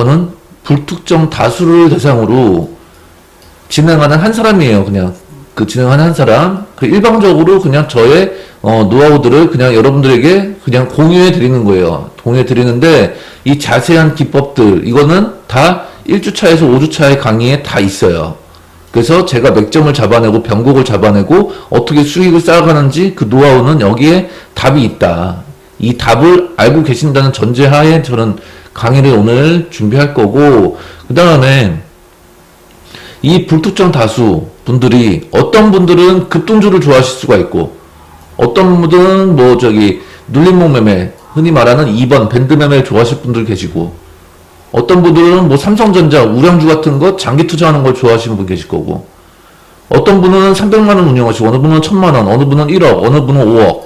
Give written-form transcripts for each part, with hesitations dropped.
저는 불특정 다수를 대상으로 진행하는 한 사람이에요. 그냥 그 진행하는 한 사람. 그 일방적으로 그냥 저의 노하우들을 그냥 여러분들에게 그냥 공유해 드리는 거예요. 공유해 드리는데 이 자세한 기법들 이거는 다 1주차에서 5주차의 강의에 다 있어요. 그래서 제가 맥점을 잡아내고 변곡을 잡아내고 어떻게 수익을 쌓아가는지 그 노하우는 여기에 답이 있다. 이 답을 알고 계신다는 전제하에 저는 강의를 오늘 준비할 거고, 그 다음에 이 불특정 다수 분들이 어떤 분들은 급등주를 좋아하실 수가 있고, 어떤 분들은 뭐 저기 눌림목 매매, 흔히 말하는 2번 밴드 매매 좋아하실 분들 계시고, 어떤 분들은 뭐 삼성전자, 우량주 같은 거 장기 투자하는 걸 좋아하시는 분 계실 거고, 어떤 분은 300만 원 운영하시고, 어느 분은 1000만 원, 어느 분은 1억, 어느 분은 5억.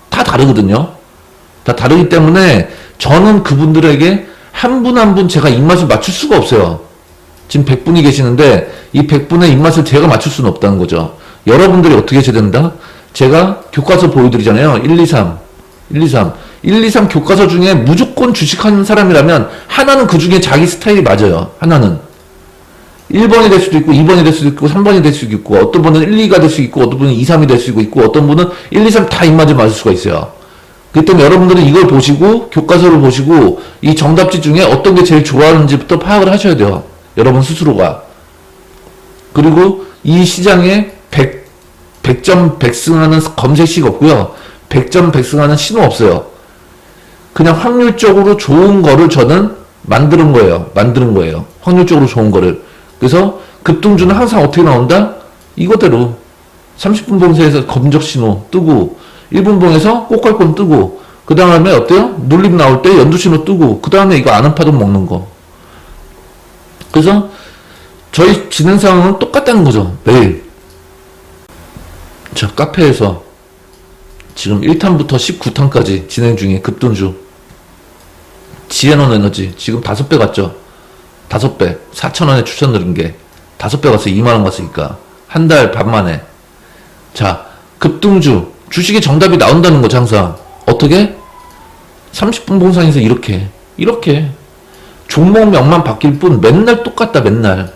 다 다르거든요. 다 다르기 때문에 저는 그분들에게 한 분 한 분 제가 입맛을 맞출 수가 없어요. 지금 100분이 계시는데 이 100분의 입맛을 제가 맞출 수는 없다는 거죠. 여러분들이 어떻게 하셔야 된다? 제가 교과서 보여드리잖아요. 1, 2, 3. 1, 2, 3. 1, 2, 3 교과서 중에 무조건 주식하는 사람이라면 하나는 그 중에 자기 스타일이 맞아요. 하나는. 1번이 될 수도 있고 2번이 될 수도 있고 3번이 될 수도 있고 어떤 분은 1, 2가 될 수 있고 어떤 분은 2, 3이 될 수 있고 어떤 분은 1, 2, 3 다 입맛에 맞을 수가 있어요. 그렇기 때문에 여러분들은 이걸 보시고 교과서를 보시고 이 정답지 중에 어떤 게 제일 좋아하는지부터 파악을 하셔야 돼요. 여러분 스스로가. 그리고 이 시장에 100점 100승하는 검색식 없고요. 100점 100승하는 신호 없어요. 그냥 확률적으로 좋은 거를 저는 만드는 거예요. 확률적으로 좋은 거를. 그래서 급등주는 항상 어떻게 나온다? 이거대로 30분 봉쇄에서 검적 신호 뜨고 1분 봉에서 꼭갈콘 뜨고 그 다음에 어때요? 눌림 나올 때 연두 신호 뜨고 그 다음에 이거 아는 파동 먹는 거. 그래서 저희 진행 상황은 똑같다는 거죠. 매일. 자, 카페에서 지금 1탄부터 19탄까지 진행 중에 급등주 지에논 에너지 지금 5배 갔죠. 5배 4,000원에 추천 드린 게 5배 갔어요. 2만원 갔으니까 한 달 반 만에. 자, 급등주 주식의 정답이 나온다는 거죠. 항상 어떻게? 30분 봉상에서 이렇게 종목명만 바뀔 뿐 맨날 똑같다. 맨날.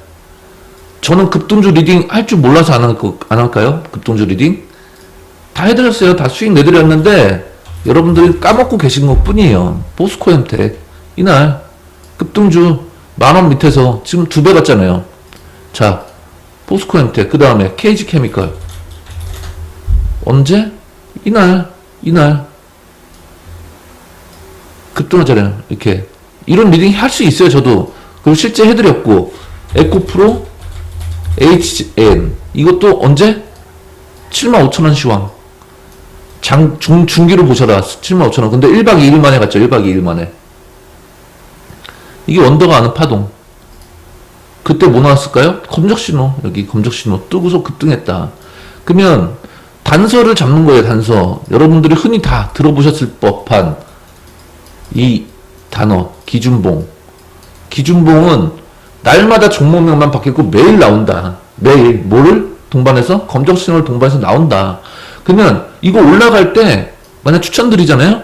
저는 급등주 리딩 할 줄 몰라서 안 할까요? 급등주 리딩 다 해드렸어요. 다 수익 내드렸는데 여러분들이 까먹고 계신 것 뿐이에요. 포스코엠텍 이날 급등주 10,000원 밑에서 지금 2배 갔잖아요. 자, 포스코엠텍 그 다음에 KG케미컬 언제? 이날 급등하잖아요. 이렇게 이런 리딩 할 수 있어요. 저도. 그리고 실제 해드렸고 에코프로 HN 이것도 언제? 75,000원 시황 중기로 보셔라. 75,000원. 근데 1박 2일 만에 갔죠. 1박 2일 만에. 이게 원더가 아는 파동. 그때 뭐 나왔을까요? 검적신호. 여기 검적신호 뜨고서 급등했다. 그러면 단서를 잡는 거예요. 단서. 여러분들이 흔히 다 들어보셨을 법한 이 단어 기준봉. 기준봉은 날마다 종목명만 바뀌고 매일 나온다. 매일 뭐를 동반해서? 검적신호를 동반해서 나온다. 그러면 이거 올라갈 때 만약 추천드리잖아요.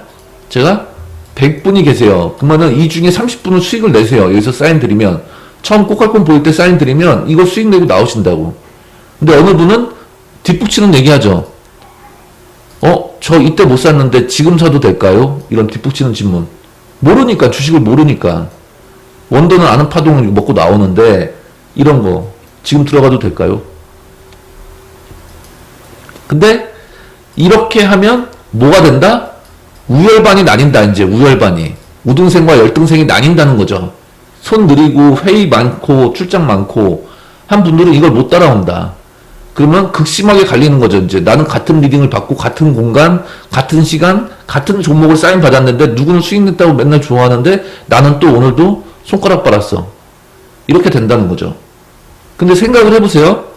제가 100분이 계세요. 그러면은 이 중에 30분은 수익을 내세요. 여기서 사인 드리면 처음 꼭갈콘 보일 때 사인 드리면 이거 수익 내고 나오신다고. 근데 어느 분은 뒷북치는 얘기하죠. 저 이때 못 샀는데 지금 사도 될까요? 이런 뒷북치는 질문. 모르니까. 주식을 모르니까. 원더는 아는 파동을 먹고 나오는데 이런 거 지금 들어가도 될까요? 근데 이렇게 하면 뭐가 된다? 우열반이 나뉜다. 이제 우열반이 우등생과 열등생이 나뉜다는 거죠. 손 느리고 회의 많고 출장 많고 한 분들은 이걸 못 따라온다. 그러면 극심하게 갈리는 거죠. 이제 나는 같은 리딩을 받고 같은 공간 같은 시간 같은 종목을 사인 받았는데 누구는 수익 냈다고 맨날 좋아하는데 나는 또 오늘도 손가락 빨았어. 이렇게 된다는 거죠. 근데 생각을 해보세요.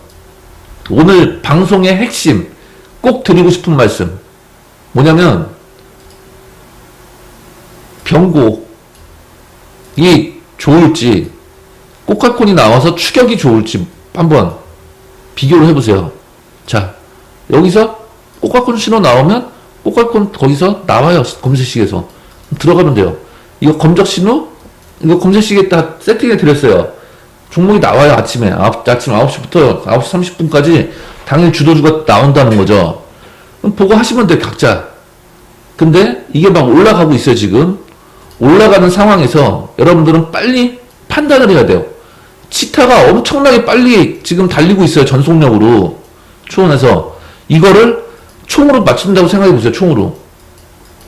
오늘 방송의 핵심 꼭 드리고 싶은 말씀 뭐냐면 변곡이 좋을지 꼭갈콘이 나와서 추격이 좋을지 한번 비교를 해보세요. 자, 여기서 꼭갈콘 신호 나오면 꼭갈콘 거기서 나와요. 검색식에서 들어가면 돼요. 이거 검적 신호 이거 검색시계 다 세팅해 드렸어요. 종목이 나와요, 아침에. 아침 9시부터 9시 30분까지 당일 주도주가 나온다는 거죠. 그럼 보고 하시면 돼요, 각자. 근데 이게 막 올라가고 있어요, 지금. 올라가는 상황에서 여러분들은 빨리 판단을 해야 돼요. 치타가 엄청나게 빨리 지금 달리고 있어요, 전속력으로. 초원에서. 이거를 총으로 맞춘다고 생각해 보세요, 총으로.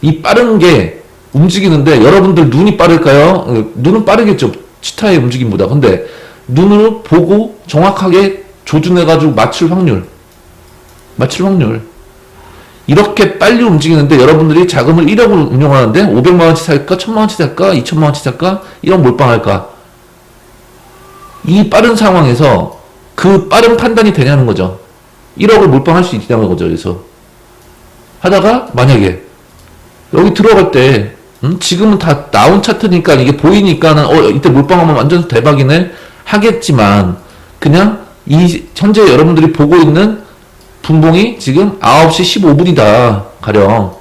이 빠른 게 움직이는데 여러분들 눈이 빠를까요? 눈은 빠르겠죠, 치타의 움직임보다. 근데 눈으로 보고 정확하게 조준해가지고 맞출 확률. 이렇게 빨리 움직이는데 여러분들이 자금을 1억을 운용하는데 500만원치 살까? 1000만원치 살까? 2000만원치 살까? 1억 몰빵할까? 이 빠른 상황에서 그 빠른 판단이 되냐는 거죠. 1억을 몰빵할 수 있냐는 거죠. 그래서 하다가 만약에 여기 들어갈 때 지금은 다 나온 차트니까 이게 보이니까는 이때 몰빵하면 완전 대박이네 하겠지만 그냥 이 현재 여러분들이 보고 있는 분봉이 지금 9시 15분이다 가령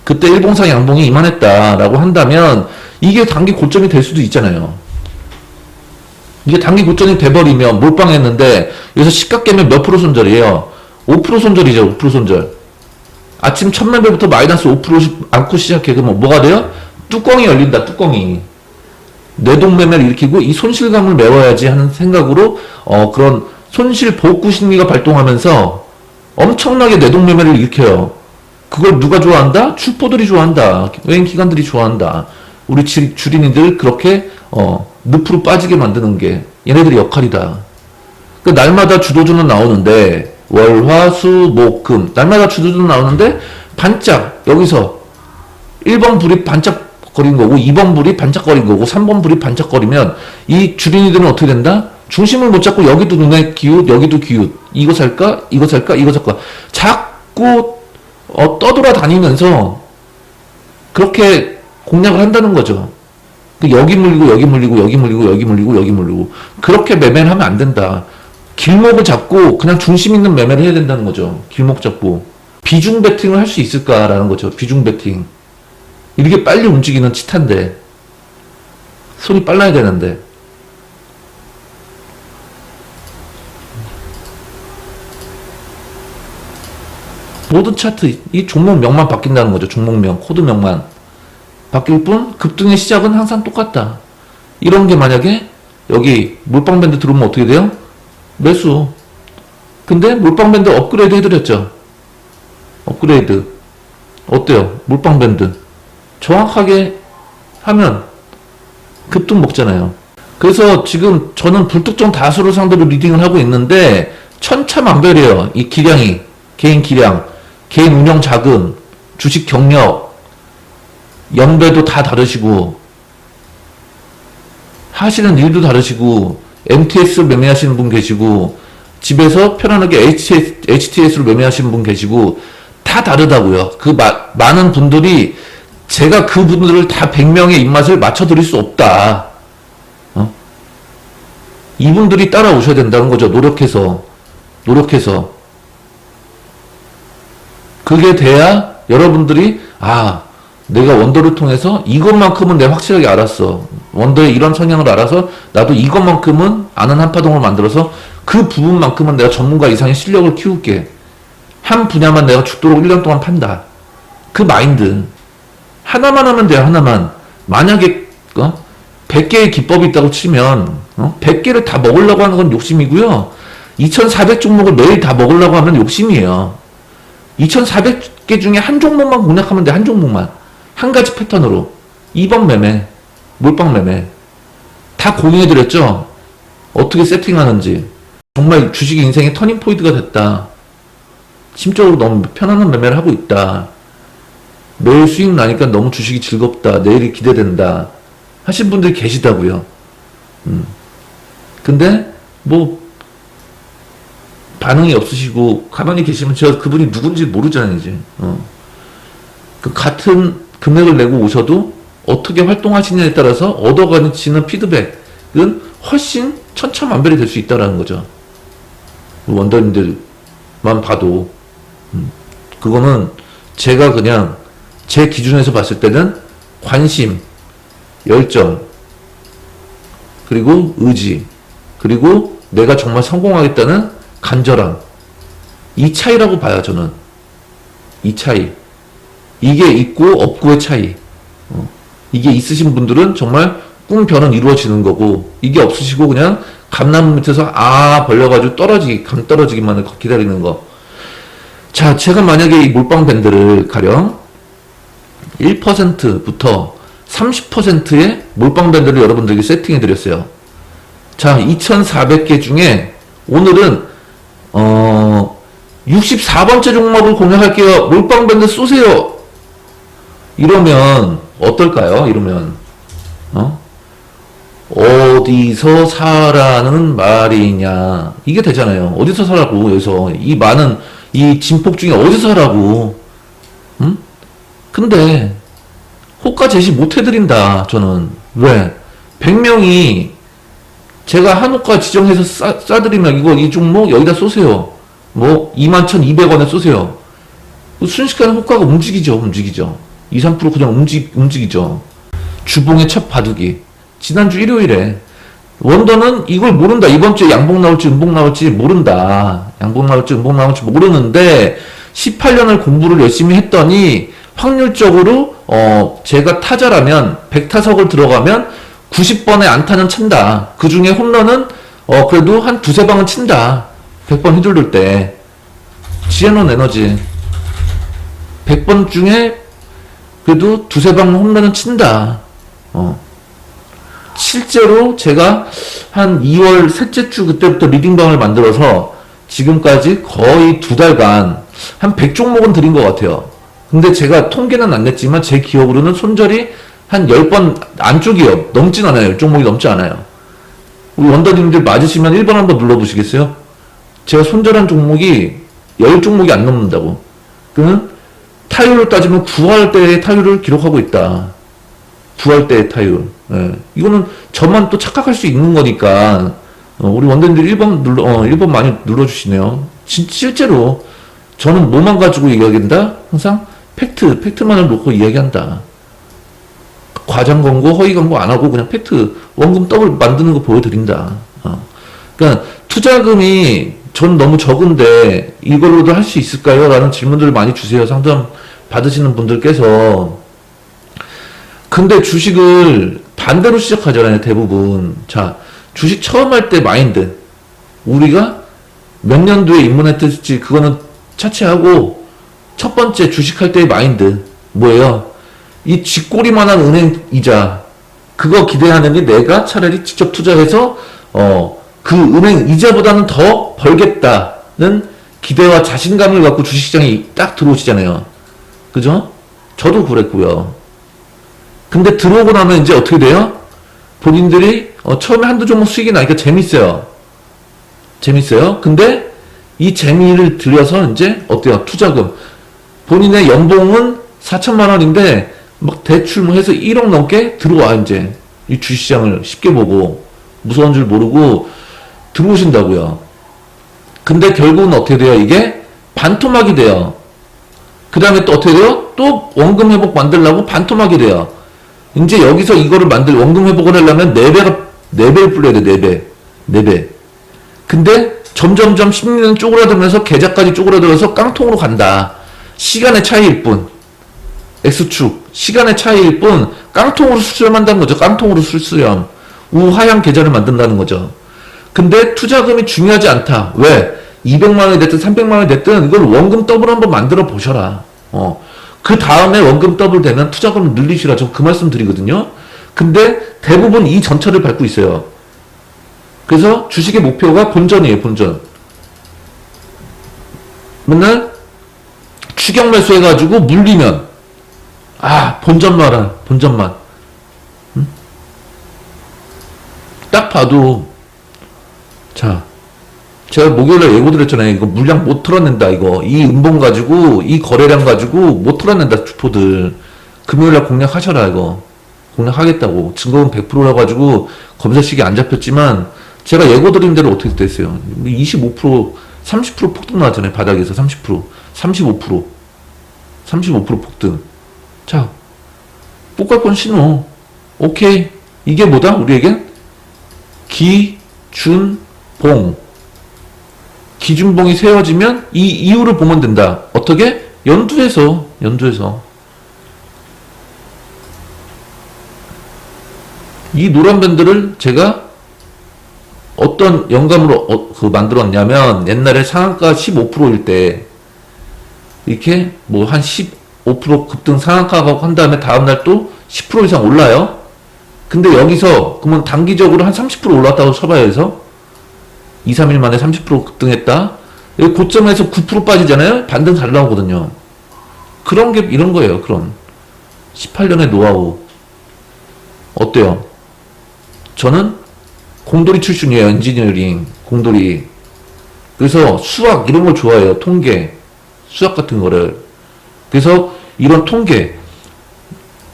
그때 일봉상 양봉이 이만했다라고 한다면 이게 단기 고점이 될 수도 있잖아요. 이게 단기 고점이 돼버리면 몰빵했는데 여기서 시가 깨면 몇 프로 손절이에요? 5% 손절이죠. 5% 손절. 아침 첫 매매부터 마이너스 5% 안고 시작해. 그러면 뭐가 돼요? 뚜껑이 열린다. 뚜껑이. 뇌동매매를 일으키고 이 손실감을 메워야지 하는 생각으로 그런 손실 복구 심리가 발동하면서 엄청나게 뇌동매매를 일으켜요. 그걸 누가 좋아한다? 출포들이 좋아한다. 외인 기관들이 좋아한다. 우리 주린이들 그렇게 늪으로 빠지게 만드는 게 얘네들의 역할이다. 그 날마다 주도주는 나오는데 월, 화, 수, 목, 금 날마다 주도주는 나오는데 반짝 여기서 1번 불이 반짝거린 거고 2번 불이 반짝거린 거고 3번 불이 반짝거리면 이 주린이들은 어떻게 된다? 중심을 못 잡고 여기도 눈에 기웃 여기도 기웃 이거 살까? 이거 살까? 이거 살까? 자꾸 떠돌아 다니면서 그렇게 공략을 한다는 거죠. 여기 물리고 여기 물리고 여기 물리고 여기 물리고 여기 물리고 그렇게 매매를 하면 안 된다. 길목을 잡고 그냥 중심 있는 매매를 해야 된다는 거죠. 길목 잡고 비중 베팅을 할 수 있을까라는 거죠. 비중 베팅. 이렇게 빨리 움직이는 치타인데 손이 빨라야 되는데 모든 차트 이 종목명만 바뀐다는 거죠. 종목명, 코드명만 바뀔 뿐 급등의 시작은 항상 똑같다. 이런 게 만약에 여기 몰빵밴드 들어오면 어떻게 돼요? 매수. 근데 몰빵밴드 업그레이드 해드렸죠. 업그레이드 어때요? 몰빵밴드 정확하게 하면 급등 먹잖아요. 그래서 지금 저는 불특정 다수를 상대로 리딩을 하고 있는데 천차만별이에요. 이 기량이 개인 기량, 개인 운영 자금, 주식 경력, 연배도 다 다르시고 하시는 일도 다르시고 MTS로 매매하시는 분 계시고 집에서 편안하게 HTS로 매매하시는 분 계시고 다 다르다고요. 그 많은 분들이 제가 그 분들을 다 100명의 입맛을 맞춰드릴 수 없다. 이분들이 따라오셔야 된다는 거죠. 노력해서. 그게 돼야 여러분들이 내가 원더를 통해서 이것만큼은 내가 확실하게 알았어. 원더의 이런 성향을 알아서 나도 이것만큼은 아는 한파동을 만들어서 그 부분만큼은 내가 전문가 이상의 실력을 키울게. 한 분야만 내가 죽도록 1년 동안 판다. 그 마인드. 하나만 하면 돼요. 하나만. 만약에 100개의 기법이 있다고 치면 100개를 다 먹으려고 하는 건 욕심이고요. 2400 종목을 매일 다 먹으려고 하면 욕심이에요. 2400개 중에 한 종목만 공략하면 돼. 한 종목만. 한 가지 패턴으로. 2번 매매, 몰빵 매매. 다 공유해드렸죠? 어떻게 세팅하는지. 정말 주식 인생의 터닝 포인트가 됐다. 심적으로 너무 편안한 매매를 하고 있다. 매일 수익 나니까 너무 주식이 즐겁다. 내일이 기대된다. 하신 분들이 계시다고요. 근데 반응이 없으시고 가만히 계시면 제가 그분이 누군지 모르잖아요. 이제 그 같은 금액을 내고 오셔도 어떻게 활동하시냐에 따라서 얻어가시는 피드백은 훨씬 천차만별이 될 수 있다는 거죠. 원더님들만 봐도 그거는 제가 그냥 제 기준에서 봤을 때는 관심, 열정 그리고 의지, 그리고 내가 정말 성공하겠다는 간절함. 이 차이라고 봐요, 저는. 이 차이. 이게 있고 없고의 차이. 이게 있으신 분들은 정말 꿈변은 이루어지는 거고, 이게 없으시고 그냥 감나무 밑에서 벌려가지고 감 떨어지기만을 기다리는 거. 자, 제가 만약에 이 몰빵 밴드를 가령 1%부터 30%의 몰빵 밴드를 여러분들에게 세팅해 드렸어요. 자, 2,400개 중에 오늘은 64번째 종목을 공략할게요. 몰빵 밴드 쏘세요. 이러면 어떨까요? 이러면 어디서 사라는 말이냐, 이게 되잖아요. 어디서 사라고. 여기서 이 많은 이 진폭 중에 어디서 사라고. 근데 호가 제시 못 해드린다, 저는. 왜? 100명이 제가 한 호가 지정해서 싸드리면 이 종목 여기다 쏘세요. 뭐 21,200원에 쏘세요. 순식간에 호가가 움직이죠. 2, 3% 그냥 움직이죠. 주봉의 첫 바둑이. 지난주 일요일에 원더는 이걸 모른다. 이번 주에 양봉 나올지 음봉 나올지 모른다. 양봉 나올지 음봉 나올지 모르는데 18년을 공부를 열심히 했더니 확률적으로 제가 타자라면 100타석을 들어가면 90번의 안타는 친다. 그 중에 홈런은 그래도 한 두세 방은 친다. 100번 휘둘릴 때. 지에논 에너지 100번 중에 그래도 두세 방 홈런은 친다. 실제로 제가 한 2월 셋째 주 그때부터 리딩방을 만들어서 지금까지 거의 2달간 한 100종목은 드린 것 같아요. 근데 제가 통계는 안 냈지만 제 기억으로는 손절이 한 10번 안쪽이요. 넘진 않아요. 10종목이 넘지 않아요. 우리 원더님들 맞으시면 1번 한번 눌러보시겠어요? 제가 손절한 종목이 10종목이 안 넘는다고. 그러면 타율을 따지면 9할 때의 타율을 기록하고 있다. 9할 때의 타율. 예. 이거는 저만 또 착각할 수 있는 거니까, 우리 원더님들 1번 많이 눌러주시네요. 실제로 저는 뭐만 가지고 이야기한다? 항상 팩트만을 놓고 이야기한다. 과장 광고, 허위 광고 안 하고 그냥 팩트, 원금 더블 만드는 거 보여드린다. 그러니까 투자금이 전 너무 적은데 이걸로도 할 수 있을까요? 라는 질문들을 많이 주세요. 상담 받으시는 분들께서. 근데 주식을 반대로 시작하잖아요, 대부분. 자, 주식 처음 할 때 마인드. 우리가 몇 년도에 입문했을지 그거는 차치하고, 첫 번째 주식할 때의 마인드. 뭐예요? 이 쥐꼬리만한 은행 이자. 그거 기대하는데 내가 차라리 직접 투자해서, 그 은행 이자보다는 더 벌겠다는 기대와 자신감을 갖고 주식시장에 딱 들어오시잖아요. 그죠? 저도 그랬고요. 근데 들어오고 나면 이제 어떻게 돼요? 본인들이 처음에 한두 종목 수익이 나니까 재밌어요. 근데 이 재미를 들여서 이제 어때요? 투자금. 본인의 연봉은 4천만 원인데 막 대출 뭐 해서 1억 넘게 들어와. 이제 이 주식시장을 쉽게 보고 무서운 줄 모르고 들어오신다고요. 근데 결국은 어떻게 돼요? 이게 반토막이 돼요. 그 다음에 또 어떻게 돼요? 또 원금 회복 만들려고 반토막이 돼요. 이제 여기서 이거를 원금 회복을 하려면 4배를 불려야 돼. 4배. 근데 점점점 심리는 쪼그라들면서 계좌까지 쪼그라들어서 깡통으로 간다. 시간의 차이일 뿐. X축. 시간의 차이일 뿐 깡통으로 수렴한다는 거죠. 깡통으로 수렴. 우하향 계좌를 만든다는 거죠. 근데 투자금이 중요하지 않다. 왜? 200만 원이 됐든 300만 원이 됐든 이걸 원금 더블 한번 만들어 보셔라. 그 다음에 원금 더블 되면 투자금을 늘리시라. 저 그 말씀 드리거든요. 근데 대부분 이 전철을 밟고 있어요. 그래서 주식의 목표가 본전이에요. 본전. 맨날 추격 매수 해가지고 물리면 본전만. 응? 딱 봐도, 자, 제가 목요일에 예고 드렸잖아요. 이거 물량 못 털어낸다, 이거. 이 음봉 가지고, 이 거래량 가지고 못 털어낸다, 주포들. 금요일날 공략하셔라, 이거. 공략하겠다고. 증거금 100%라 가지고 검사식이 안 잡혔지만, 제가 예고 드린 대로 어떻게 됐어요? 25%, 30% 폭등 나왔잖아요, 바닥에서 30%. 35% 폭등. 자, 뽑갈권 신호. 오케이. 이게 뭐다? 우리에겐? 기, 준, 봉. 기준봉이 세워지면 이 이유를 보면 된다. 어떻게? 연두에서. 이 노란 밴드를 제가 어떤 영감으로 만들었냐면, 옛날에 상한가 15%일 때 이렇게 뭐 한 15% 급등 상한가가 한 다음에 다음날 또 10% 이상 올라요. 근데 여기서 그러면 단기적으로 한 30% 올랐다고 쳐봐요. 그래서 2, 3일 만에 30% 급등했다. 여기 고점에서 9% 빠지잖아요. 반등 잘 나오거든요. 그런 게 이런 거예요. 그런 18년의 노하우. 어때요? 저는 공돌이 출신이에요. 엔지니어링 공돌이. 그래서 수학 이런 걸 좋아해요. 통계, 수학 같은 거를. 그래서 이런 통계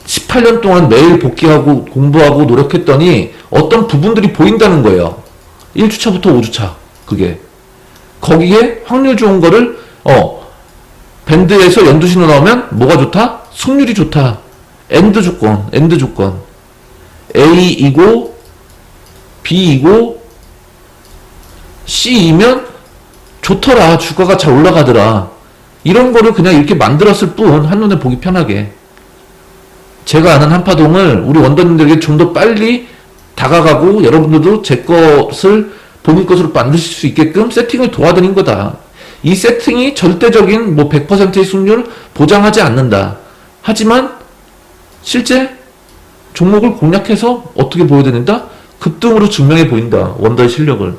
18년 동안 매일 복귀하고 공부하고 노력했더니 어떤 부분들이 보인다는 거예요. 1주차부터 5주차. 그게. 거기에 확률 좋은 거를, 밴드에서 연두신호 나오면 뭐가 좋다? 승률이 좋다. 엔드 조건. A이고, B이고, C이면 좋더라. 주가가 잘 올라가더라. 이런 거를 그냥 이렇게 만들었을 뿐, 한눈에 보기 편하게. 제가 아는 한파동을 우리 원더님들에게 좀 더 빨리 다가가고 여러분들도 제 것을 본인 것으로 만드실 수 있게끔 세팅을 도와드린 거다. 이 세팅이 절대적인 뭐 100%의 승률 보장하지 않는다. 하지만 실제 종목을 공략해서 어떻게 보여드린다? 급등으로 증명해 보인다. 원더의 실력을.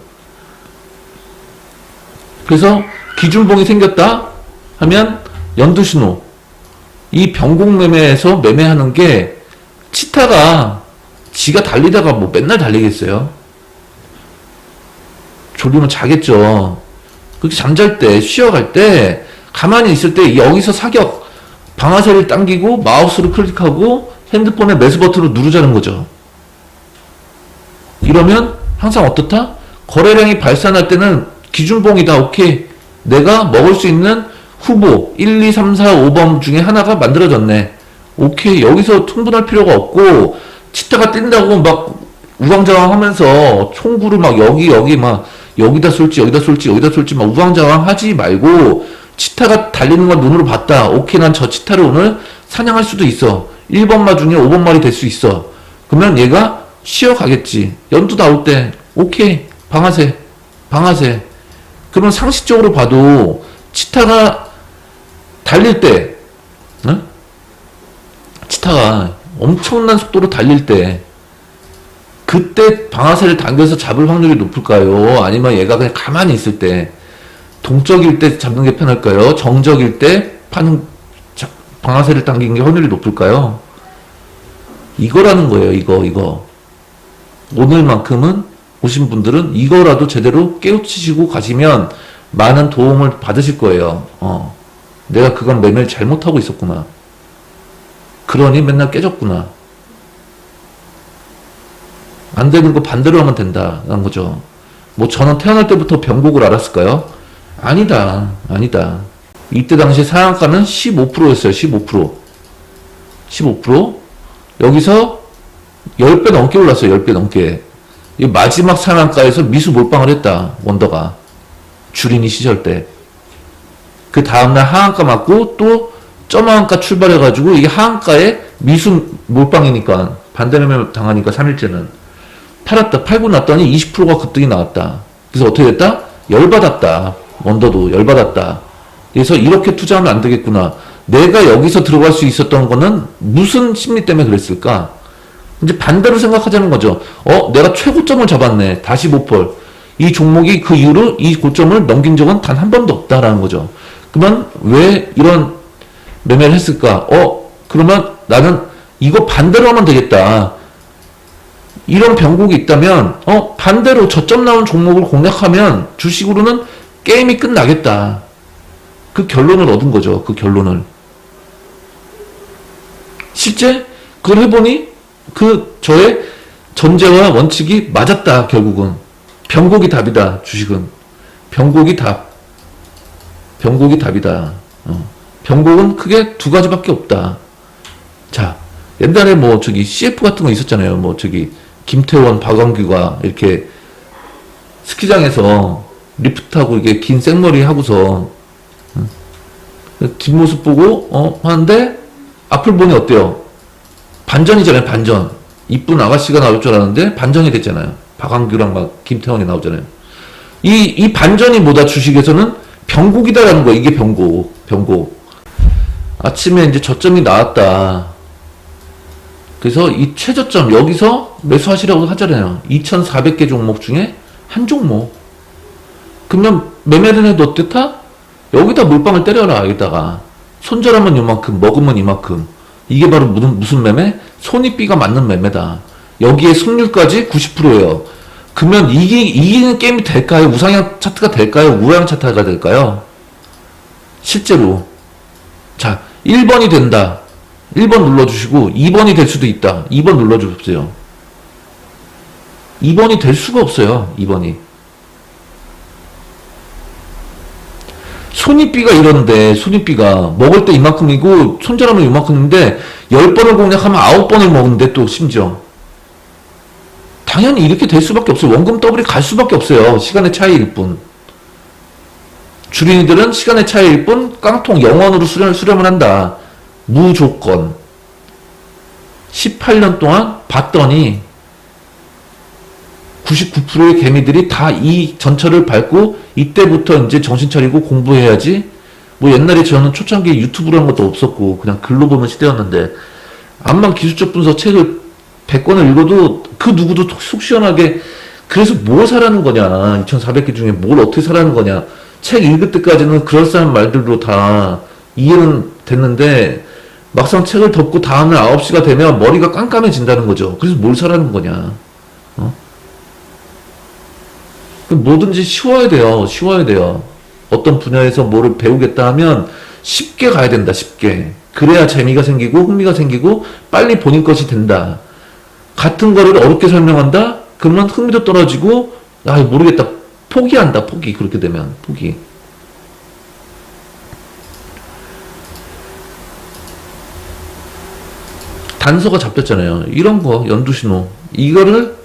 그래서 기준봉이 생겼다 하면 연두신호. 이 변곡 매매에서 매매하는 게 치타가 지가 달리다가 뭐 맨날 달리겠어요? 졸리면 자겠죠. 그렇게 잠잘 때, 쉬어갈 때, 가만히 있을 때 여기서 사격, 방아쇠를 당기고 마우스를 클릭하고 핸드폰의 매수 버튼을 누르자는 거죠. 이러면 항상 어떻다? 거래량이 발산할 때는 기준봉이다. 오케이. 내가 먹을 수 있는 후보 1, 2, 3, 4, 5번 중에 하나가 만들어졌네. 오케이. 여기서 흥분할 필요가 없고 치타가 뛴다고 막 우왕좌왕 하면서 총구를 막 여기 막 여기다 쏠지 막 우왕좌왕 하지 말고 치타가 달리는 걸 눈으로 봤다. 오케이. 난 저 치타를 오늘 사냥할 수도 있어. 1번마 중에 5번말이 될 수 있어. 그러면 얘가 쉬어가겠지. 연두 나올 때 오케이. 방아쇠. 그러면 상식적으로 봐도 치타가 달릴 때, 응? 치타가 엄청난 속도로 달릴 때, 그때 방아쇠를 당겨서 잡을 확률이 높을까요? 아니면 얘가 그냥 가만히 있을 때, 동적일 때 잡는 게 편할까요? 정적일 때 방아쇠를 당기는 게 확률이 높을까요? 이거라는 거예요. 이거. 오늘만큼은 오신 분들은 이거라도 제대로 깨우치시고 가시면 많은 도움을 받으실 거예요. 내가 그건 매매를 잘못하고 있었구나. 그러니 맨날 깨졌구나. 안 되는 거 반대로 하면 된다는 거죠. 뭐 저는 태어날 때부터 변곡을 알았을까요? 아니다. 이때 당시 상한가는 15%였어요. 15%. 여기서 10배 넘게 올랐어요. 10배 넘게. 이 마지막 상한가에서 미수 몰빵을 했다. 원더가. 주린이 시절 때. 그 다음날 하한가 맞고 또 점하한가 출발해가지고 이게 하한가에 미수 몰빵이니까 반대 매매 당하니까 3일째는 팔았다. 팔고 났더니 20%가 급등이 나왔다. 그래서 어떻게 됐다? 열받았다. 원더도 열받았다. 그래서 이렇게 투자하면 안 되겠구나. 내가 여기서 들어갈 수 있었던 거는 무슨 심리 때문에 그랬을까? 이제 반대로 생각하자는 거죠. 내가 최고점을 잡았네. 다시 못벌. 이 종목이 그 이후로 이 고점을 넘긴 적은 단 한 번도 없다라는 거죠. 그러면 왜 이런 매매를 했을까? 그러면 나는 이거 반대로 하면 되겠다. 이런 변곡이 있다면, 반대로 저점 나온 종목을 공략하면 주식으로는 게임이 끝나겠다. 그 결론을 얻은 거죠. 그 결론을. 실제 그걸 해보니 저의 전제와 원칙이 맞았다. 결국은. 변곡이 답이다. 주식은. 변곡이 답이다. 변곡은 크게 두 가지밖에 없다. 자, 옛날에 CF 같은 거 있었잖아요. 김태원, 박완규가 이렇게 스키장에서 리프트 타고 이게 긴 생머리 하고서 뒷모습 보고 하는데 앞을 보니 어때요? 반전이잖아요. 반전. 이쁜 아가씨가 나올 줄 알았는데 반전이 됐잖아요. 박완규랑 막 김태원이 나오잖아요. 이 반전이 뭐다? 주식에서는 변곡이다라는 거예요. 이게 변곡. 아침에 이제 저점이 나왔다. 그래서 이 최저점 여기서 매수하시라고 하잖아요. 2,400개 종목 중에 한 종목. 그러면 매매를 해도 어떻다? 여기다 몰빵을 때려라. 여기다가 손절하면 요만큼, 먹으면 이만큼. 이게 바로 무슨 매매? 손익비가 맞는 매매다. 여기에 승률까지 90%예요. 그러면 이기는 게임이 될까요? 우상향 차트가 될까요? 우하향 차트가 될까요? 실제로. 자, 1번이 된다. 1번 눌러주시고 2번이 될 수도 있다. 2번 눌러주세요. 2번이 될 수가 없어요. 2번이. 손익비가 이런데 손익비가 먹을 때 이만큼이고 손절하면 이만큼인데 10번을 공략하면 9번을 먹는데 또 심지어 당연히 이렇게 될 수밖에 없어요. 원금 더블이 갈 수밖에 없어요. 시간의 차이일 뿐. 주린이들은 시간의 차이일 뿐 깡통 영원으로 수렴을 한다. 무조건. 18년 동안 봤더니 99%의 개미들이 다 이 전철을 밟고 이때부터 이제 정신 차리고 공부해야지. 뭐 옛날에 저는 초창기에 유튜브라는 것도 없었고 그냥 글로 보는 시대였는데 암만 기술적 분석 책을 100권을 읽어도 그 누구도 속 시원하게 그래서 뭘 사라는 거냐. 2,400개 중에 뭘 어떻게 사라는 거냐. 책 읽을 때까지는 그럴싸한 말들로 다 이해는 됐는데 막상 책을 덮고 다음날 9시가 되면 머리가 깜깜해진다는 거죠. 그래서 뭘 사라는 거냐. 뭐든지 쉬워야 돼요. 어떤 분야에서 뭐를 배우겠다 하면 쉽게 가야 된다. 쉽게. 그래야 재미가 생기고 흥미가 생기고 빨리 본인 것이 된다. 같은 거를 어렵게 설명한다? 그러면 흥미도 떨어지고 모르겠다. 포기한다. 포기. 그렇게 되면 포기. 단서가 잡혔잖아요. 이런 거 연두신호. 이거를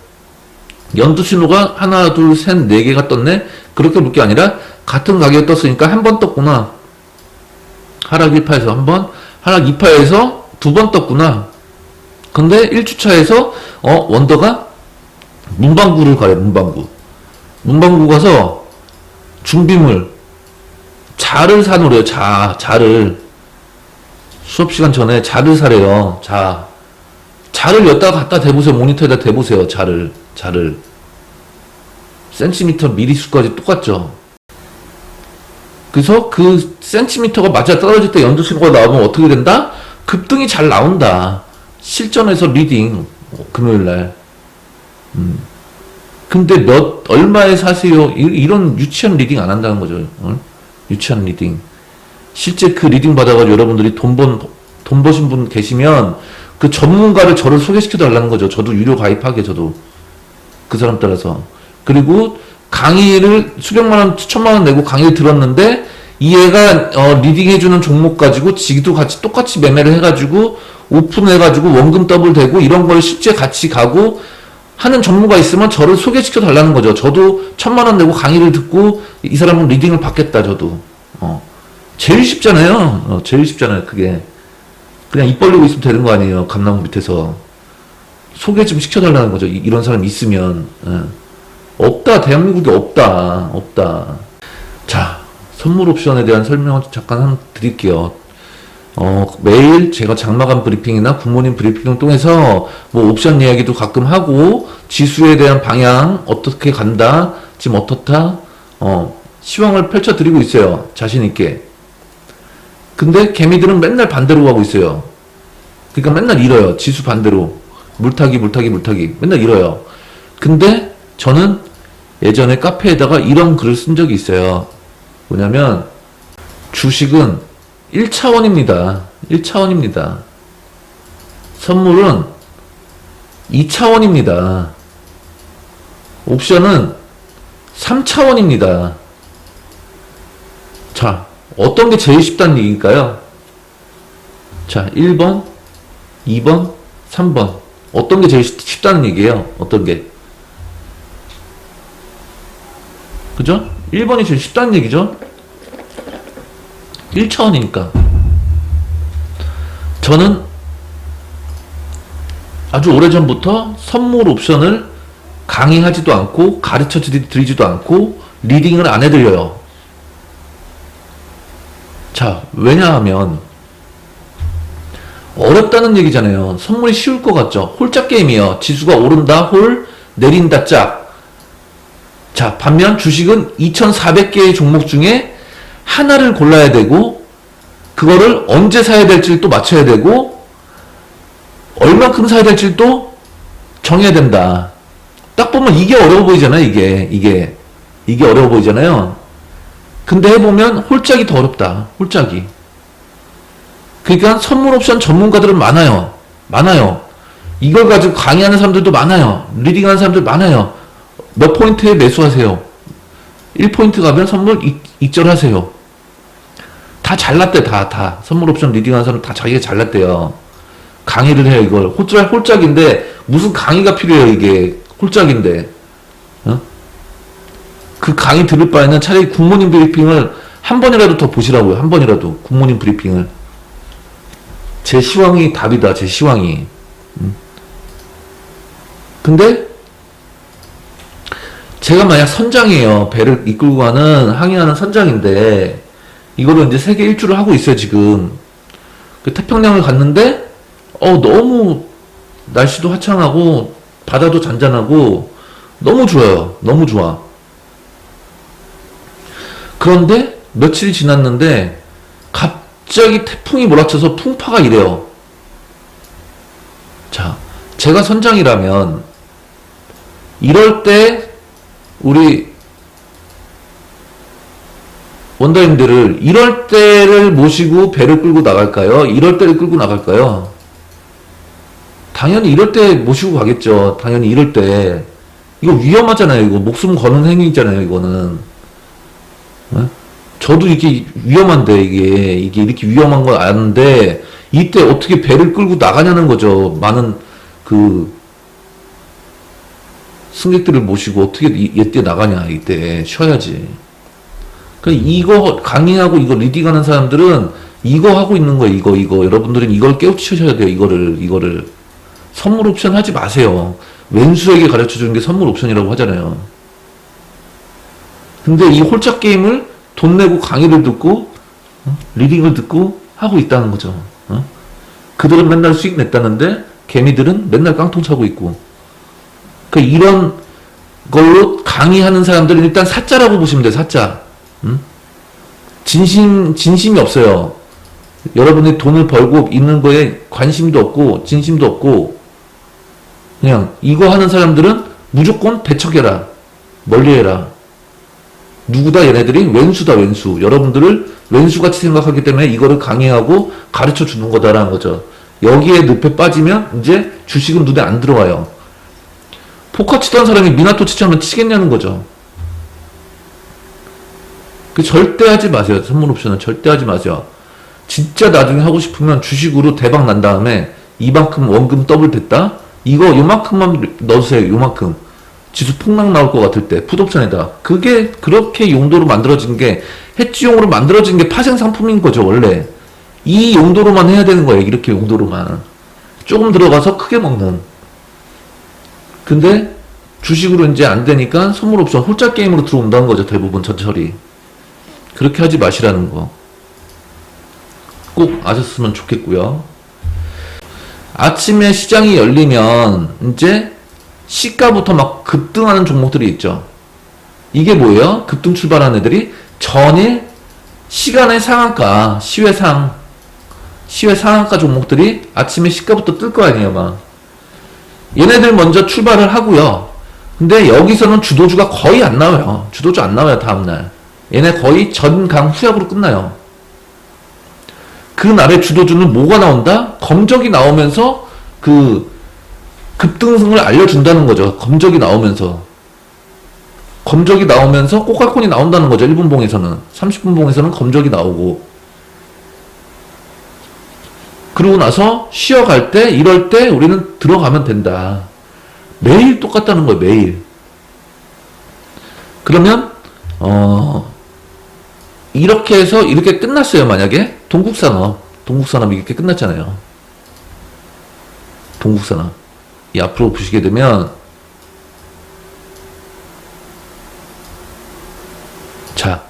연두신호가 하나, 둘, 셋, 네 개가 떴네? 그렇게 볼 게 아니라 같은 가격에 떴으니까 한 번 떴구나. 하락 1파에서 한 번, 하락 2파에서 두 번 떴구나. 근데 1주차에서 원더가 문방구를 가요. 문방구 가서 준비물 자를 사놓으래요. 자를 수업시간 전에 자를 사래요. 자를 여기다가 갖다 대보세요. 모니터에다 대보세요. 자를 센티미터 미리수까지 똑같죠. 그래서 그 센티미터가 맞아 떨어질 때 연두신호가 나오면 어떻게 된다? 급등이 잘 나온다. 실전에서 리딩 금요일날. 근데 얼마에 사세요? 이런 유치한 리딩 안 한다는 거죠. 유치한 리딩. 실제 그 리딩 받아가지고 여러분들이 돈 버신 분 계시면 그 전문가를 저를 소개시켜 달라는 거죠. 저도 유료 가입하게 저도. 그 사람 따라서. 그리고 강의를 수백만 원, 천만 원 내고 강의를 들었는데 이 애가 리딩해주는 종목 가지고 지기도 같이 똑같이 매매를 해가지고 오픈해가지고 원금 더블 되고 이런 걸 실제 같이 가고 하는 전문가 있으면 저를 소개시켜 달라는 거죠. 저도 천만 원 내고 강의를 듣고 이 사람은 리딩을 받겠다. 저도. 제일 쉽잖아요. 제일 쉽잖아요. 그게. 그냥 입 벌리고 있으면 되는 거 아니에요. 감나무 밑에서. 소개 좀 시켜달라는 거죠. 이런 사람이 있으면. 없다. 대한민국에 없다. 자, 선물 옵션에 대한 설명을 잠깐 드릴게요. 매일 제가 장마감 브리핑이나 굿모닝 브리핑을 통해서 뭐 옵션 이야기도 가끔 하고 지수에 대한 방향 어떻게 간다. 지금 어떻다. 시황을 펼쳐드리고 있어요. 자신있게. 근데 개미들은 맨날 반대로 가고 있어요. 그러니까 맨날 잃어요. 지수 반대로. 물타기. 맨날 잃어요. 근데 저는 예전에 카페에다가 이런 글을 쓴 적이 있어요. 뭐냐면 주식은 1차원입니다. 1차원입니다. 선물은 2차원입니다. 옵션은 3차원입니다. 자, 어떤 게 제일 쉽다는 얘기일까요? 자, 1번, 2번, 3번. 어떤 게 제일 쉽다는 얘기예요? 어떤 게? 그죠? 1번이 제일 쉽다는 얘기죠? 1차원이니까. 저는 아주 오래전부터 선물 옵션을 강의하지도 않고 가르쳐 드리지도 않고 리딩을 안 해드려요. 자, 왜냐하면 어렵다는 얘기잖아요. 선물이 쉬울 것 같죠? 홀짝 게임이에요. 지수가 오른다 홀, 내린다 짝. 자, 반면 주식은 2400개의 종목 중에 하나를 골라야 되고 그거를 언제 사야 될지를 또 맞춰야 되고 얼만큼 사야 될지를 또 정해야 된다. 딱 보면 이게 어려워 보이잖아요. 이게 어려워 보이잖아요. 근데 해보면 홀짝이 더 어렵다. 홀짝이. 그러니까 선물 옵션 전문가들은 많아요. 이걸 가지고 강의하는 사람들도 많아요. 리딩하는 사람들 많아요. 몇 포인트에 매수하세요. 1포인트 가면 선물 익절하세요. 다 잘났대. 다 선물 옵션 리딩하는 사람 다 자기가 잘났대요. 강의를 해요. 이걸 홀짝인데 무슨 강의가 필요해요. 이게 홀짝인데. 어? 그 강의 들을 바에는 차라리 굿모닝 브리핑을 한 번이라도 더 보시라고요. 한 번이라도 굿모닝 브리핑을. 제 시황이 답이다. 제 시황이. 근데 제가 만약 선장이에요. 배를 이끌고 가는 항해하는 선장인데 이거를 이제 세계 일주를 하고 있어요. 지금 그 태평양을 갔는데 너무 날씨도 화창하고 바다도 잔잔하고 너무 좋아요. 너무 좋아. 그런데 며칠이 지났는데 갑자기 태풍이 몰아쳐서 풍파가 이래요. 자, 제가 선장이라면 이럴 때 우리 원더님들을 이럴 때를 모시고 배를 끌고 나갈까요? 이럴 때를 끌고 나갈까요? 당연히 이럴 때 모시고 가겠죠. 당연히 이럴 때. 이거 위험하잖아요. 이거 목숨 거는 행위잖아요. 이거는. 네? 저도 이게 위험한데 이게 이렇게 위험한 건 아는데 이때 어떻게 배를 끌고 나가냐는 거죠. 많은 그 승객들을 모시고 어떻게 이때 나가냐. 이때 쉬어야지. 이거 강의하고 이거 리딩하는 사람들은 이거 하고 있는 거예요. 이거 여러분들은 이걸 깨우치셔야 돼요. 이거를 선물 옵션 하지 마세요. 왼수에게 가르쳐 주는 게 선물 옵션이라고 하잖아요. 근데 이 홀짝 게임을 돈 내고 강의를 듣고 리딩을 듣고 하고 있다는 거죠. 그들은 맨날 수익 냈다는데 개미들은 맨날 깡통 차고 있고. 이런 걸로 강의하는 사람들은 일단 사자라고 보시면 돼요. 사자. 진심이 없어요. 여러분이 돈을 벌고 있는 거에 관심도 없고 진심도 없고 그냥 이거 하는 사람들은 무조건 배척해라. 멀리해라. 누구다 얘네들이? 왼수다 왼수. 여러분들을 왼수같이 생각하기 때문에 이거를 강의하고 가르쳐 주는 거다라는 거죠. 여기에 늪에 빠지면 이제 주식은 눈에 안 들어와요. 포커 치던 사람이 미나토 치자면 치겠냐는 거죠. 절대 하지 마세요. 선물 옵션은 절대 하지 마세요. 진짜 나중에 하고 싶으면 주식으로 대박 난 다음에 이만큼 원금 더블 됐다? 이거 요만큼만 넣으세요. 요만큼. 지수 폭락 나올 것 같을 때 풋옵션에다. 그게 그렇게 용도로 만들어진 게 해지용으로 만들어진 게 파생 상품인 거죠. 원래. 이 용도로만 해야 되는 거예요. 이렇게 용도로만. 조금 들어가서 크게 먹는. 근데 주식으로 이제 안 되니까 선물 옵션 홀짝 게임으로 들어온다는 거죠. 대부분 전철이. 그렇게 하지 마시라는 거. 꼭 아셨으면 좋겠고요. 아침에 시장이 열리면 이제 시가부터 막 급등하는 종목들이 있죠. 이게 뭐예요? 급등 출발한 애들이 전일 시간의 상한가, 시외 상한가 종목들이 아침에 시가부터 뜰 거 아니에요, 막. 얘네들 먼저 출발을 하고요. 근데 여기서는 주도주가 거의 안 나와요. 주도주 안 나와요, 다음날. 얘네 거의 전강 후약으로 끝나요. 그날의 주도주는 뭐가 나온다? 검적이 나오면서 그 급등승을 알려준다는 거죠. 검적이 나오면서 꼬깔콘이 나온다는 거죠. 1분봉에서는 30분봉에서는 검적이 나오고 그러고 나서 쉬어갈 때 이럴 때 우리는 들어가면 된다. 매일 똑같다는 거예요. 매일. 그러면 이렇게 해서 이렇게 끝났어요. 만약에 동국산업 이렇게 끝났잖아요. 동국산업 이 앞으로 보시게 되면 자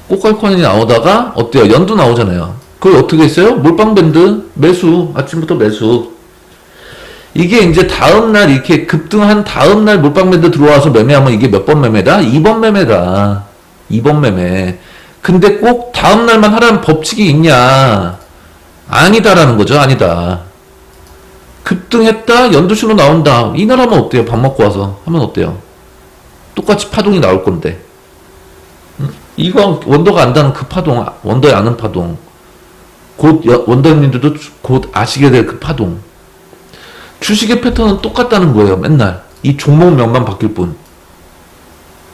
꽃갈콘이 나오다가 어때요? 연두 나오잖아요. 그걸 어떻게 했어요? 몰빵밴드 매수, 아침부터 매수. 이게 이제 다음날 이렇게 급등한 다음날 몰빵밴드 들어와서 매매하면 이게 몇 번 매매다? 2번 매매다. 2번 매매. 근데 꼭 다음날만 하라는 법칙이 있냐? 아니다라는 거죠. 아니다. 급등했다, 연두신호 나온다. 이날 하면 어때요? 밥 먹고 와서 하면 어때요? 똑같이 파동이 나올 건데. 이거 원더가 안다는 그 파동, 원더의 아는 파동. 곧 원더님들도 곧 아시게 될 그 파동. 주식의 패턴은 똑같다는 거예요. 맨날. 이 종목명만 바뀔 뿐.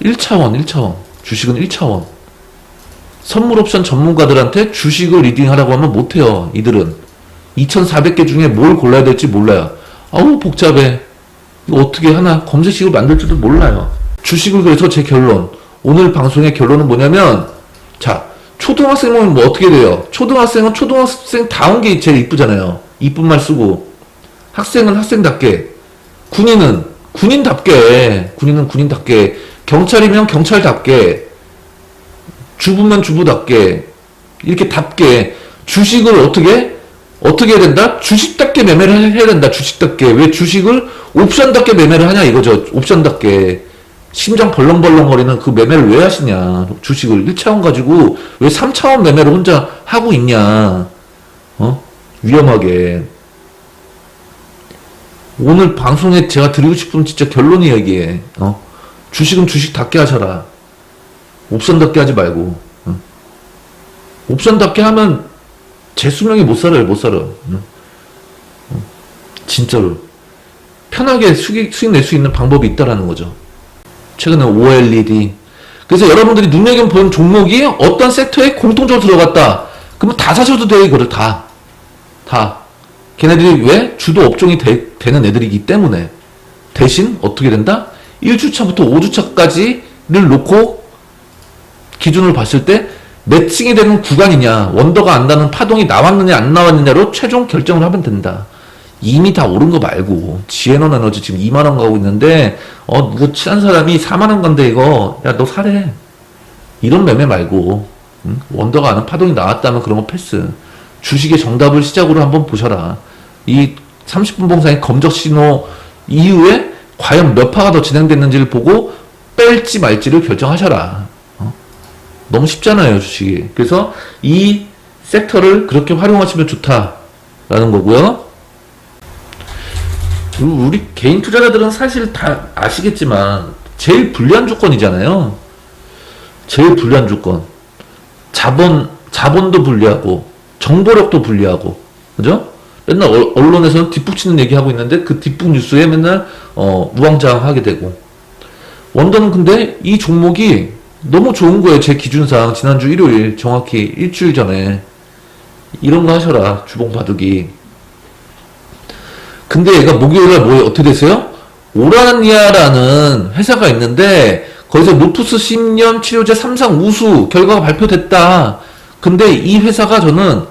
1차원. 주식은 1차원. 선물 옵션 전문가들한테 주식을 리딩하라고 하면 못해요. 이들은. 2,400개 중에 뭘 골라야 될지 몰라요. 아우 복잡해. 이거 어떻게 하나 검색식을 만들 줄도 몰라요. 주식을 그래서 제 결론. 오늘 방송의 결론은 뭐냐면 자 초등학생은 뭐 어떻게 돼요? 초등학생은 초등학생다운 게 제일 이쁘잖아요. 이쁜 말 쓰고 학생은 학생답게 군인은 군인답게 경찰이면 경찰답게 주부면 주부답게 이렇게 답게 주식을 어떻게 해야 된다? 주식답게 매매를 해야 된다. 주식답게. 왜 주식을 옵션답게 매매를 하냐 이거죠. 옵션답게. 심장 벌렁벌렁거리는 그 매매를 왜 하시냐. 주식을 1차원 가지고 왜 3차원 매매를 혼자 하고 있냐. 위험하게. 오늘 방송에 제가 드리고 싶은 진짜 결론이에요, 이게. 주식은 주식답게 하셔라. 옵션답게 하지 말고. 옵션답게 하면 제 수명이 못 살아요. 진짜로. 편하게 수익 낼 수 있는 방법이 있다라는 거죠. 최근에 OLED. 그래서 여러분들이 눈여겨본 종목이 어떤 섹터에 공통적으로 들어갔다. 그러면 다 사셔도 돼요, 이거를 다. 걔네들이 왜? 주도 업종이 되는 애들이기 때문에. 대신 어떻게 된다? 1주차부터 5주차까지를 놓고 기준으로 봤을 때 매칭이 되는 구간이냐, 원더가 안다는 파동이 나왔느냐 안 나왔느냐로 최종 결정을 하면 된다. 이미 다 오른 거 말고 지에논 에너지 지금 2만원 가고 있는데 누구 친한 사람이 4만원 간대 이거 야 너 사래. 이런 매매 말고 원더가 아는 파동이 나왔다면 그런 거 패스. 주식의 정답을 시작으로 한번 보셔라. 이 30분 봉상의 검적 신호 이후에 과연 몇 파가 더 진행됐는지를 보고 뺄지 말지를 결정하셔라. 너무 쉽잖아요, 주식이. 그래서 이 섹터를 그렇게 활용하시면 좋다라는 거고요. 우리 개인 투자자들은 사실 다 아시겠지만 제일 불리한 조건이잖아요. 제일 불리한 조건. 자본도 불리하고 정보력도 불리하고, 그죠? 맨날 언론에서는 뒷북치는 얘기하고 있는데 그 뒷북 뉴스에 맨날 우왕좌왕하게 되고. 원더는 근데 이 종목이 너무 좋은 거예요. 제 기준상 지난주 일요일 정확히 일주일 전에 이런 거 하셔라. 주봉 바둑이. 근데 얘가 목요일날 뭐에 어떻게 됐어요? 오라니아라는 회사가 있는데 거기서 노투스 10년 치료제 3상 우수 결과가 발표됐다. 근데 이 회사가 저는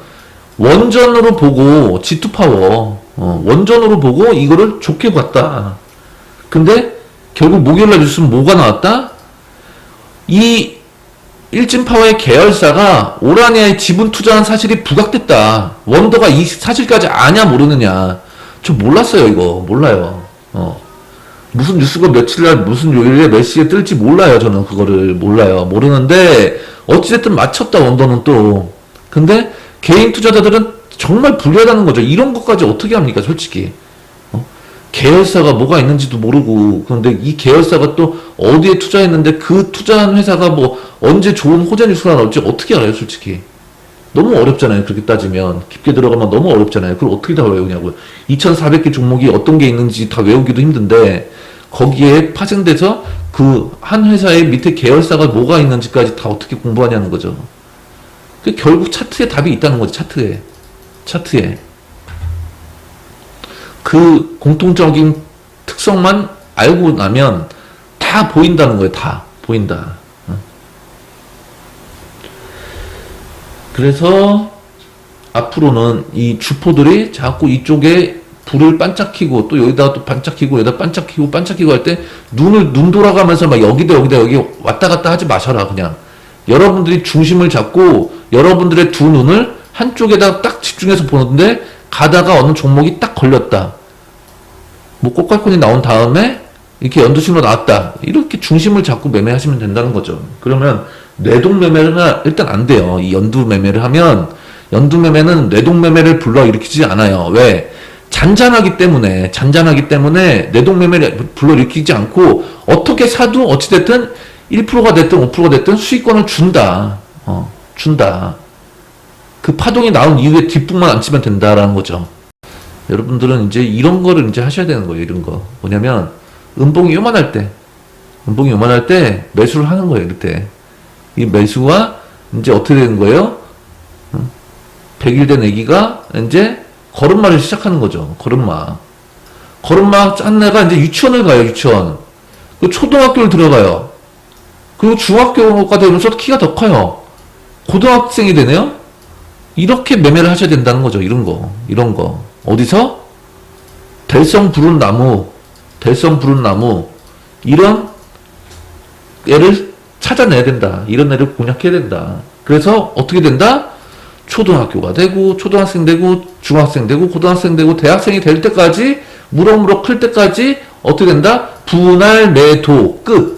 원전으로 보고 G2파워 원전으로 보고 이거를 좋게 봤다. 근데 결국 목요일날 뉴스는 뭐가 나왔다? 이 일진파워의 계열사가 오라니아에 지분 투자한 사실이 부각됐다. 원더가 이 사실까지 아냐 모르느냐. 저 몰랐어요. 이거 몰라요. 무슨 뉴스가 며칠날 무슨 요일에 몇 시에 뜰지 몰라요. 저는 그거를 몰라요. 모르는데 어찌됐든 맞췄다. 원더는 또. 근데 개인 투자자들은 정말 불리하다는 거죠. 이런 것까지 어떻게 합니까 솔직히. 계열사가 뭐가 있는지도 모르고. 그런데 이 계열사가 또 어디에 투자했는데 그 투자한 회사가 뭐 언제 좋은 호재 뉴스가 나올지 어떻게 알아요 솔직히. 너무 어렵잖아요. 그렇게 따지면 깊게 들어가면 너무 어렵잖아요. 그걸 어떻게 다 외우냐고요. 2,400개 종목이 어떤 게 있는지 다 외우기도 힘든데 거기에 파생돼서 그 한 회사의 밑에 계열사가 뭐가 있는지까지 다 어떻게 공부하냐는 거죠. 결국 차트에 답이 있다는 거죠. 차트에 그 공통적인 특성만 알고 나면 다 보인다는 거예요. 다 보인다. 그래서 앞으로는 이 주포들이 자꾸 이쪽에 불을 반짝키고 또 여기다가 또 반짝키고 여기다 반짝키고 할 때 눈 돌아가면서 막 여기다 여기 왔다 갔다 하지 마셔라. 그냥 여러분들이 중심을 잡고 여러분들의 두 눈을 한쪽에다 딱 집중해서 보는데 가다가 어느 종목이 딱 걸렸다. 뭐 꽃갈콘이 나온 다음에 이렇게 연두신호 나왔다. 이렇게 중심을 잡고 매매하시면 된다는 거죠. 그러면 뇌동 매매는 일단 안 돼요. 이 연두 매매를 하면 연두 매매는 뇌동 매매를 불러일으키지 않아요. 왜? 잔잔하기 때문에 뇌동 매매를 불러일으키지 않고 어떻게 사도 어찌됐든 1%가 됐든 5%가 됐든 수익권을 준다. 준다. 그 파동이 나온 이후에 뒷북만 안 치면 된다라는 거죠. 여러분들은 이제 이런 거를 이제 하셔야 되는 거예요. 이런 거. 뭐냐면 음봉이 요만할 때 매수를 하는 거예요. 이때 이 매수가 이제 어떻게 되는 거예요? 100일 된 애기가 이제 걸음마를 시작하는 거죠. 걸음마 짠 애가 이제 유치원을 가요. 유치원. 그 초등학교를 들어가요. 그리고 중학교가 되면서 키가 더 커요. 고등학생이 되네요. 이렇게 매매를 하셔야 된다는 거죠. 이런 거. 어디서? 대성 부른 나무, 이런 애를 찾아내야 된다. 이런 애를 공략해야 된다. 그래서 어떻게 된다? 초등학교가 되고, 초등학생 되고, 중학생 되고, 고등학생 되고, 대학생이 될 때까지, 무럭무럭 클 때까지 어떻게 된다? 분할 매도 끝.